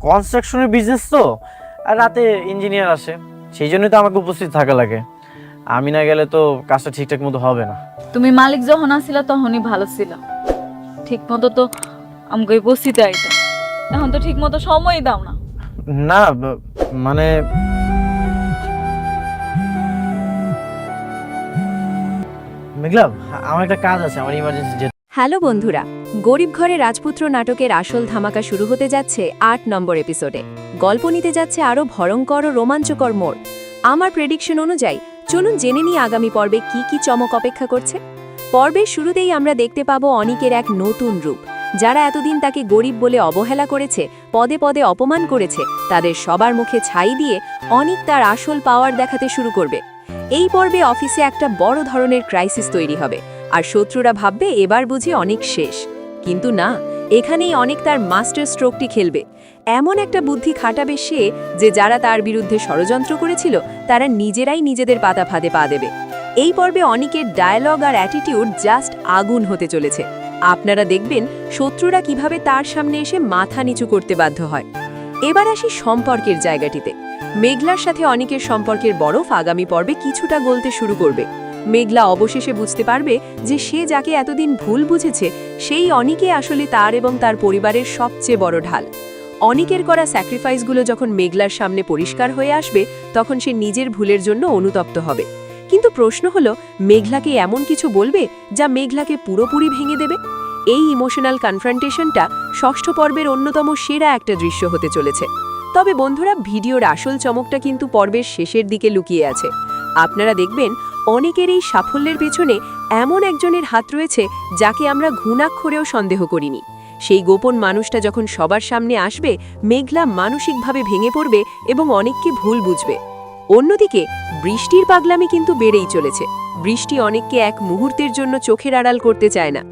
কনস্ট্রাকশনের বিজনেস তো, আর রাতে ইঞ্জিনিয়ার আসে, সেই জন্যই তো আমাকে উপস্থিত থাকা লাগে। আমি না গেলে তো কাজটা ঠিকঠাক মতো হবে না। তুমি মালিক যখন আসিলা তখনই ভালো ছিল, ঠিক মতো তো আমাকে বসিতে আইতা। এখন তো ঠিক মতো সময় দাও না। না মানে মেঘলা, আমার একটা কাজ আছে, আমার ইমার্জেন্সি। হ্যালো বন্ধুরা, গরিব ঘরে রাজপুত্র নাটকের আসল ধামাকা শুরু হতে যাচ্ছে ৮ নম্বর এপিসোডে। গল্প নিতে যাচ্ছে আরও ভয়ঙ্কর ও রোমাঞ্চকর মোড়। আমার প্রেডিকশন অনুযায়ী চলুন জেনে নিই আগামী পর্বে কি কি চমক অপেক্ষা করছে। পর্বের শুরুতেই আমরা দেখতে পাবো অনিকের এক নতুন রূপ। যারা এতদিন তাকে গরিব বলে অবহেলা করেছে, পদে পদে অপমান করেছে, তাদের সবার মুখে ছাই দিয়ে অনিক তার আসল পাওয়ার দেখাতে শুরু করবে। এই পর্বে অফিসে একটা বড় ধরনের ক্রাইসিস তৈরি হবে, আর শত্রুরা ভাববে এবার বুঝি অনেক শেষ। কিন্তু না, এখানেই অনেক তার মাস্টার স্ট্রোকটি খেলবে। এমন একটা বুদ্ধি খাটাবে সে যে যারা তার বিরুদ্ধে ষড়যন্ত্র করেছিল তারা নিজেরাই নিজেদের পাতা ফাঁদে পা দেবে। এই পর্বে অনিকের ডায়ালগ আর অ্যাটিটিউড জাস্ট আগুন হতে চলেছে। আপনারা দেখবেন শত্রুরা কিভাবে তার সামনে এসে মাথা নিচু করতে বাধ্য হয়। এবার আসি সম্পর্কের জায়গাটিতে। মেঘলার সাথে অনিকের সম্পর্কের বরফ আগামী পর্বে কিছুটা গলতে শুরু করবে। মেঘলা অবশেষে বুঝতে পারবে যে সে যাকে এতদিন ভুল বুঝেছে সেই অনিকে আসলে তার এবং তার পরিবারের সবচেয়ে বড় ঢাল। অনিকের করা স্যাক্রিফাইসগুলো যখন মেঘলার সামনে পরিষ্কার হয়ে আসবে তখন সে নিজের ভুলের জন্য অনুতপ্ত হবে। কিন্তু প্রশ্ন হলো, মেঘলাকে এমন কিছু বলবে যা মেঘলাকে পুরোপুরি ভেঙে দেবে? এই ইমোশনাল কনফ্রন্টেশনটা ষষ্ঠ পর্বের অন্যতম সেরা একটা দৃশ্য হতে চলেছে। তবে বন্ধুরা, ভিডিওর আসল চমকটা কিন্তু পর্বের শেষের দিকে লুকিয়ে আছে। আপনারা দেখবেন অনেকের এই সাফল্যের পেছনে এমন একজনের হাত রয়েছে যাকে আমরা ঘুণাক্ষরেও সন্দেহ করিনি। সেই গোপন মানুষটা যখন সবার সামনে আসবে, মেঘলা মানসিকভাবে ভেঙে পড়বে এবং অনেককে ভুল বুঝবে। অন্যদিকে বৃষ্টির পাগলামি কিন্তু বেড়েই চলেছে। বৃষ্টি অনেককে এক মুহূর্তের জন্য চোখের আড়াল করতে চায় না।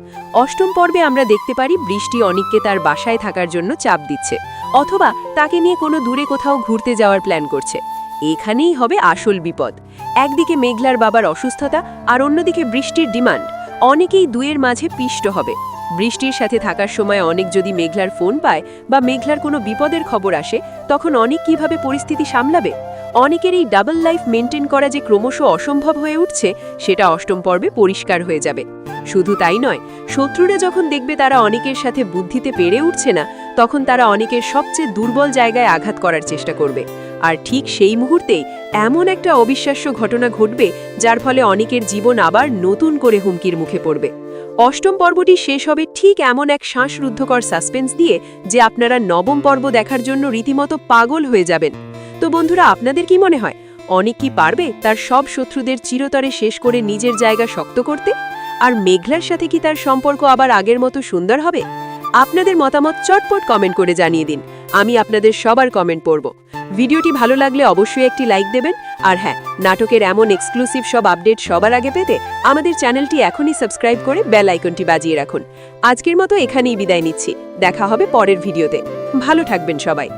অষ্টম পর্বে আমরা দেখতে পারি বৃষ্টি অনেককে তার বাসায় থাকার জন্য চাপ দিচ্ছে, অথবা তাকে নিয়ে কোনো দূরে কোথাও ঘুরতে যাওয়ার প্ল্যান করছে। এখানেই হবে আসল বিপদ। একদিকে মেঘলার বাবার অসুস্থতা আর অন্যদিকে বৃষ্টির ডিমান্ড। অনেকেই দুয়ের মাঝে পিষ্ট হবে। বৃষ্টির সাথে থাকার সময় অনেক যদি মেঘলার ফোন পায় বা মেঘলার কোনো বিপদের খবর আসে, তখন অনেক কিভাবে পরিস্থিতি সামলাবে? অনেকের এই ডাবল লাইফ মেনটেন করা যে ক্রমশ অসম্ভব হয়ে উঠছে সেটা অষ্টম পর্বে পরিষ্কার হয়ে যাবে। শুধু তাই নয়, শত্রুরা যখন দেখবে তারা অনেকের সাথে বুদ্ধিতে পেরে উঠছে না, তখন তারা অনেকের সবচেয়ে দুর্বল জায়গায় আঘাত করার চেষ্টা করবে। আর ঠিক সেই মুহূর্তেই এমন একটা অবিশ্বাস্য ঘটনা ঘটবে যার ফলে অনেকের জীবন আবার নতুন করে হুমকির মুখে পড়বে। অষ্টম পর্বটি শেষ হবে ঠিক এমন এক শ্বাসরুদ্ধকর সাসপেন্স দিয়ে যে আপনারা নবম পর্ব দেখার জন্য রীতিমতো পাগল হয়ে যাবেন। তো বন্ধুরা, আপনাদের কি মনে হয় অনেক কি পারবে তার সব শত্রুদের চিরতরে শেষ করে নিজের জায়গা শক্ত করতে? আর মেঘলার সাথে কি তার সম্পর্ক আবার আগের মতো সুন্দর হবে? আপনাদের মতামত চটপট কমেন্ট করে জানিয়ে দিন। আমি আপনাদের সবার কমেন্ট পড়ব। ভিডিওটি ভালো লাগলে অবশ্যই একটি লাইক দেবেন। আর হ্যাঁ, নাটকের এমন এক্সক্লুসিভ সব আপডেট সবার আগে পেতে আমাদের চ্যানেলটি এখনই সাবস্ক্রাইব করে বেল আইকনটি বাজিয়ে রাখুন। আজকের মতো এখানেই বিদায় নিচ্ছি। দেখা হবে পরের ভিডিওতে। ভালো থাকবেন সবাই।